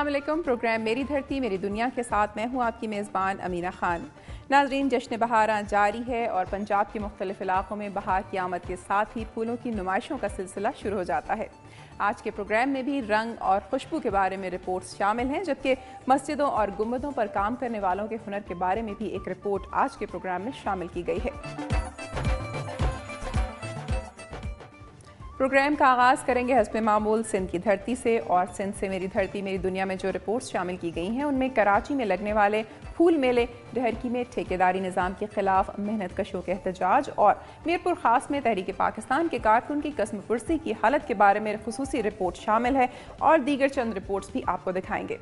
अस्सलाम वालेकुम। प्रोग्राम मेरी धरती मेरी दुनिया के साथ मैं हूँ आपकी मेज़बान अमीना खान। नाजरीन, जश्न बहारां जारी है और पंजाब के मुख्तलिफ इलाकों में बहार की आमद के साथ ही फूलों की नुमाइशों का सिलसिला शुरू हो जाता है। आज के प्रोग्राम में भी रंग और खुशबू के बारे में रिपोर्ट्स शामिल हैं, जबकि मस्जिदों और गुंबदों पर काम करने वालों के हुनर के बारे में भी एक रिपोर्ट आज के प्रोग्राम में शामिल की गई है। प्रोग्राम का आगाज़ करेंगे हस्ब मामूल सिंध की धरती से, और सिंध से मेरी धरती मेरी दुनिया में जो रिपोर्ट्स शामिल की गई हैं उनमें कराची में लगने वाले फूल मेले, डहरकी में ठेकेदारी निज़ाम के खिलाफ मेहनत कशों के एहतजाज और मीरपुर खास में तहरीक पाकिस्तान के कारकुन की कसम पुरसी की हालत के बारे में खुसूसी रिपोर्ट शामिल है, और दीगर चंद रिपोर्ट्स भी आपको दिखाएंगे।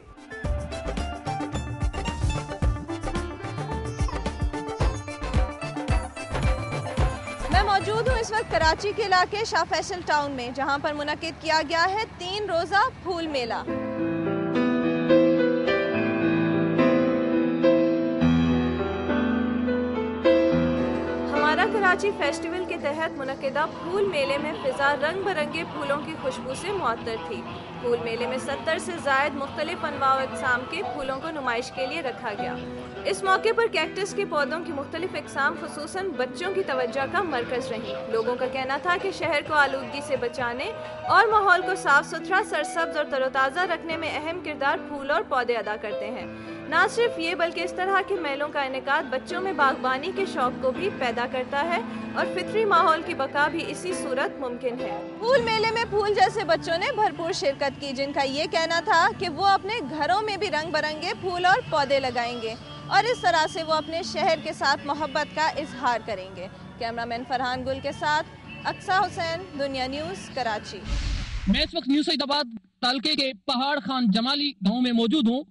मौजूद हूँ इस वक्त कराची के इलाके शाह फैसल टाउन में, जहाँ पर मुनक्किद किया गया है 3 रोज़ा फूल मेला। हमारा कराची फेस्टिवल के तहत मुनक्किदा फूल मेले में फिजा रंग बिरंगे फूलों की खुशबू से मुअत्तर थी। फूल मेले में 70 से ज़ायद मुख्तलिफ अनवा व अक़साम के फूलों को नुमाइश के लिए रखा गया। इस मौके पर कैक्टस के पौधों की मुख्तलिफ इक़साम खुसूसन बच्चों की तवज्जो का मरकज़ रही। लोगों का कहना था कि शहर को आलूदगी से बचाने और माहौल को साफ सुथरा, सरसब्ज और तरोताज़ा रखने में अहम किरदार फूल और पौधे अदा करते हैं। न सिर्फ ये बल्कि इस तरह के मेलों का इनेकाद बच्चों में बागबानी के शौक को भी पैदा करता है और फितरी माहौल की बका भी इसी सूरत मुमकिन है। फूल मेले में फूल जैसे बच्चों ने भरपूर शिरकत की, जिनका ये कहना था कि वो अपने घरों में भी रंग बिरंगे फूल और पौधे लगाएंगे और इस तरह से वो अपने शहर के साथ मोहब्बत का इजहार करेंगे। कैमरामैन फरहान गुल के साथ अक्सा हुसैन, दुनिया न्यूज़, कराची। मैं इस वक्त न्यू सईदाबाद तालके के पहाड़ खान जमाली गांव में मौजूद हूँ।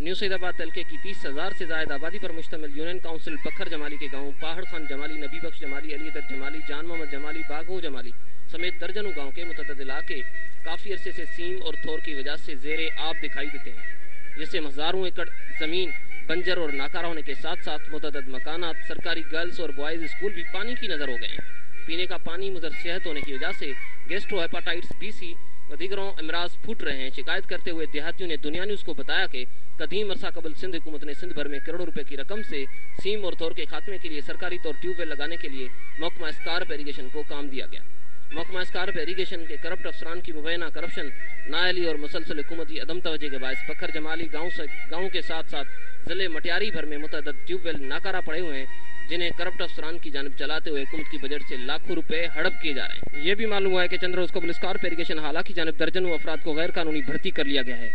न्यू सईदाबाद तलके की 30,000 से ज़ायद आबादी पर मुश्तमिल यूनियन काउंसिल बखर जमाली के गाँव पहाड़ खान जमाली, नबी बख्श जमाली, अली अदद जमाली, जान मोहम्मद जमाली, बागो जमाली समेत दर्जनों गाँव के मुतअद्दिद इलाके काफ़ी अरसे से सीम और थोर की वजह से ज़ेरे आब दिखाई देते हैं, जिससे हज़ारों एकड़ ज़मीन बंजर और नाकारा होने के साथ साथ मुतअद्दिद मकानात, सरकारी गर्ल्स और बॉयज़ स्कूल भी पानी की नज़र हो गए हैं। पीने का पानी मुदर सेहत होने की वजह से गैस्ट्रो हेपाटाइटिस BC व दीगरों अमराज फूट रहे हैं। शिकायत करते हुए देहातियों ने दुनिया न्यूज़ को बताया कि कदीम अरसा कबल सिंध हुकूमत ने सिंध भर में करोड़ों रुपए की रकम से सीम और थोर के खात्मे के लिए सरकारी तौर ट्यूबवेल लगाने के लिए महकमा स्कार्प इरीगेशन को काम दिया गया। महकमा स्कार्प इरीगेशन के करप्ट अफसरान की मुबैना करप्शन, नाअहली और मुसलसल हुकूमती अदम तवज्जो के बायस बखर जमाली गाँव के साथ साथ जिले मटियारी भर में मुतअद्दिद ट्यूबवेल नाकारा पड़े हुए हैं, जिन्हें करप्ट अफसरान की जानिब चलाते हुए हुकूमत की बजट से लाखों रुपए हड़प किए जा रहे हैं। ये भी मालूम हुआ है कि चंद रोज कबल स्कार्प इरीगेशन हाला की जानिब दर्जनों अफराद को गैर कानूनी भर्ती कर लिया गया है।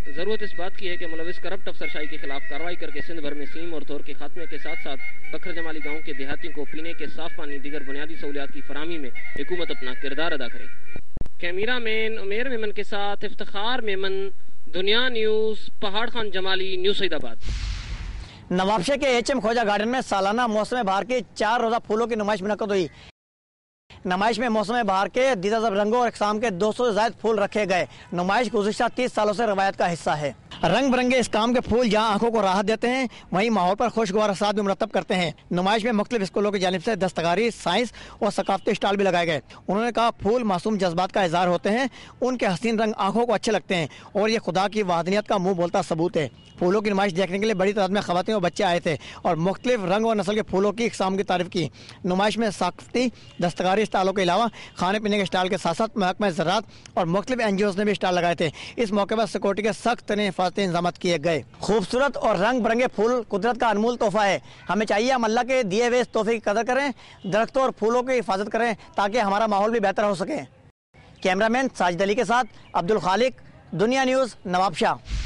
जरूरत इस बात की है कि मुलविस करप्ट अफसरशाही के खिलाफ कार्रवाई करके सिंध भर में सीम और थोर के खात्मे के साथ साथ बखर जमाली गाँव के देहातियों को पीने के साफ पानी, दीगर बुनियादी सहूलियात की फराहमी में हुकूमत अपना किरदार अदा करे। कैमरा मैन उमेर मेमन के साथ इफ्तिखार मेमन, दुनिया न्यूज़, पहाड़ खान जमाली, न्यू सईदाबाद। नवाबशाह के HM खोजा गार्डन में सालाना मौसम बहार की 4 रोज़ा फूलों की नुमाइश मुनक्कद हुई। नुमाइश में मौसम बहार के दीदार रंगों और इक़साम के 200 से ज़ायद फूल रखे गए। नुमाइश गुज़िश्ता 30 सालों से रवायत का हिस्सा है। रंग बिरंगे इस काम के फूल जहाँ आंखों को राहत देते हैं, वहीं माहौल पर खुशगवार असरात भी मुरतब करते हैं। नुमाइश में मुख्तलिफ स्कूलों की जानिब से दस्तकारी, साइंस और सकाफती स्टॉल भी लगाए गए। उन्होंने कहा, फूल मासूम जज्बात का इज़हार होते हैं, उनके हसीन रंग आंखों को अच्छे लगते हैं और ये खुदा की वाहदनियत का मुँह बोलता सबूत है। फूलों की नुमाइश देखने के लिए बड़ी तादाद में ख़वातीन और बच्चे आए थे और मुख्तलिफ रंग और नस्ल के फूलों की इक़साम की तारीफ की। नुमाइश में सकाफती दस्तकारी स्टॉलों के अलावा खाने पीने के स्टॉल के साथ साथ महकमा ज़राअत और मुख्तलिफ NGOs ने भी स्टॉल लगाए थे। इस मौके पर सिक्योरिटी के सख्त हिफाजती इंतजाम किए गए। खूबसूरत और रंग बिरंगे फूल कुदरत का अनमोल तोहफा है। हमें चाहिए हम अल्लाह के दिए हुए इस तोहफे की कदर करें, दरख्तों और फूलों की हिफाजत करें ताकि हमारा माहौल भी बेहतर हो सके। कैमरामैन साजिद अली के साथ अब्दुल खालिक, दुनिया न्यूज़, नवाबशाह।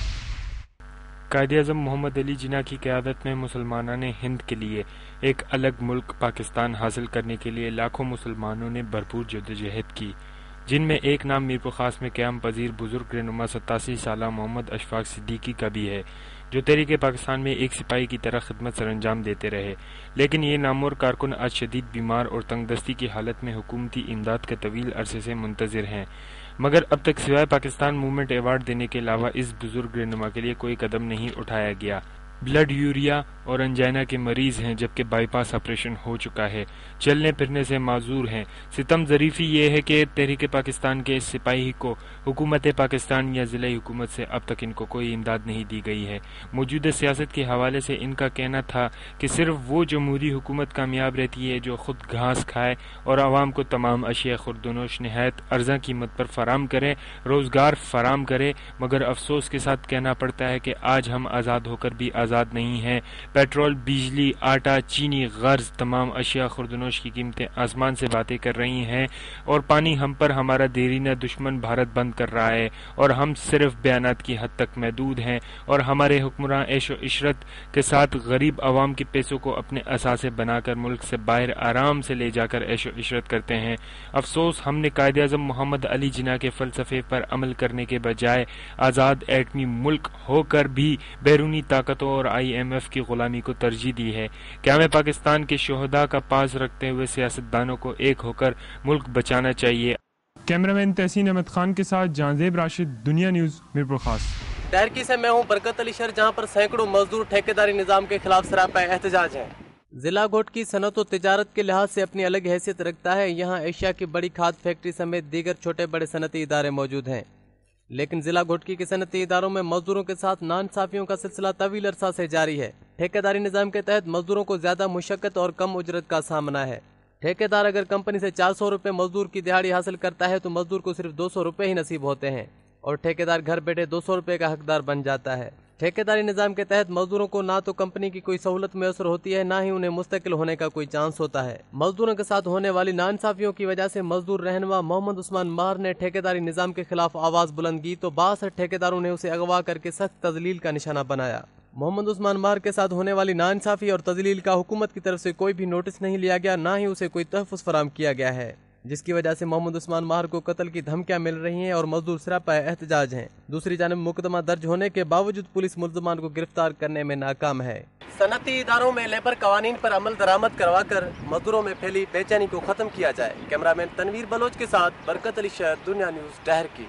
कायद-ए-आज़म मोहम्मद अली जिन्ना की क़यादत में मुसलमानान हिंद के लिए एक अलग मुल्क पाकिस्तान हासिल करने के लिए लाखों मुसलमानों ने भरपूर जद्दोजहद की, जिनमें एक नाम मीरपुर खास में क़याम पजीर बुजुर्ग रहनुमा 87 साला मोहम्मद अशफाक सिद्दीकी का भी है, जो तहरीक पाकिस्तान में एक सिपाही की तरह खिदमत सरअंजाम देते रहे। लेकिन ये नामवर कारकुन आज शदीद बीमार और तंगदस्ती की हालत में हुकूमती इमदाद के तवील अरसे से मुंतज़िर हैं, मगर अब तक सिवाय पाकिस्तान मूवमेंट अवार्ड देने के अलावा इस बुजुर्ग रहनुमा के लिए कोई कदम नहीं उठाया गया। ब्लड यूरिया और अंजाइना के मरीज हैं, जबकि बाईपास ऑपरेशन हो चुका है, चलने फिरने से माजूर हैं। सितम ज़रीफ़ी ये है कि तहरीक पाकिस्तान के इस सिपाही को हुकूमत पाकिस्तान या ज़िला हुकूमत से अब तक इनको कोई इमदाद नहीं दी गई है। मौजूदा सियासत के हवाले से इनका कहना था कि सिर्फ वो जमहूरी हुकूमत कामयाब रहती है जो खुद घास खाए और आवाम को तमाम अशिया खुर्दनोश नहायत अर्जा कीमत पर फराम करे, रोज़गार फराम करे। मगर अफसोस के साथ कहना पड़ता है कि आज हम आज़ाद होकर भी आज़ाद नहीं हैं। पेट्रोल, बिजली, आटा, चीनी, गर्ज, तमाम अशिया खुर्दनोश की कीमतें आसमान से बातें कर रही हैं और पानी हम पर हमारा देरीना दुश्मन भारत बंद कर रहा है और हम सिर्फ बयानात की हद तक महदूद हैं और हमारे हुक्मरान ऐशो इशरत के साथ गरीब आवाम के पैसों को अपने असासे बनाकर मुल्क से बाहर आराम से ले जाकर ऐशो इशरत करते हैं। अफसोस हमने कायदे आज़म मोहम्मद अली जिन्ना के फलसफे पर अमल करने के बजाय आज़ाद एटमी मुल्क होकर भी बैरूनी ताकतों और IMF की गुलामी को तरजीह दी है। क्या हमें पाकिस्तान के शोहदा का पास रखते हुए सियासतदानों को एक होकर मुल्क बचाना चाहिए। कैमरामैन तहसीन अहमद खान के साथ जानजेब राशिद, दुनिया न्यूज़, मीरपुर खास। टर्की से मैं हूं बरकत अली शर, जहां पर सैकड़ों मजदूर ठेकेदारी निजाम के खिलाफ सरापा एहतजाज हैं। जिला घोट की सनत और तिजारत के लिहाज से अपनी अलग हैसियत रखता है। यहाँ एशिया की बड़ी खाद फैक्ट्री समेत दीगर छोटे बड़े सनती इदारे मौजूद हैं, लेकिन जिला घोटकी के सनती इदारों में मजदूरों के साथ नाइंसाफियों का सिलसिला तवील अरसा से जारी है। ठेकेदारी निजाम के तहत मजदूरों को ज्यादा मुशक्कत और कम उजरत का सामना है। ठेकेदार अगर कंपनी से 400 रुपए मजदूर की दिहाड़ी हासिल करता है तो मजदूर को सिर्फ 200 रुपए ही नसीब होते हैं और ठेकेदार घर बैठे 200 रुपए का हकदार बन जाता है। ठेकेदारी निजाम के तहत मजदूरों को ना तो कंपनी की कोई सहूलत मैसर होती है, ना ही उन्हें मुस्तकिल होने का कोई चांस होता है। मजदूरों के साथ होने वाली नाइंसाफियों की वजह से मजदूर रहनुमा मोहम्मद उस्मान मार ने ठेकेदारी निजाम के खिलाफ आवाज बुलंद की तो 62 ठेकेदारों ने उसे अगवा करके सख्त तजलील का निशाना बनाया। मोहम्मद उस्मान मार के साथ होने वाली नाइंसाफी और तजलील का हुकूमत की तरफ से कोई भी नोटिस नहीं लिया गया, ना ही उसे कोई तहफ़्फ़ुज़ फराहम किया गया है, जिसकी वजह से मोहम्मद उस्मान मार को कत्ल की धमकियां मिल रही हैं और मजदूर सरापा एहतजाज हैं। दूसरी जानिब मुकदमा दर्ज होने के बावजूद पुलिस मुल्ज़मान को गिरफ्तार करने में नाकाम है। सनती इदारों में लेबर कवानीन पर अमल दरामद करवा कर मजदूरों में फैली बेचैनी को खत्म किया जाए। कैमरामैन तनवीर बलोच के साथ बरकत अली शहर, दुनिया न्यूज़, टहर की।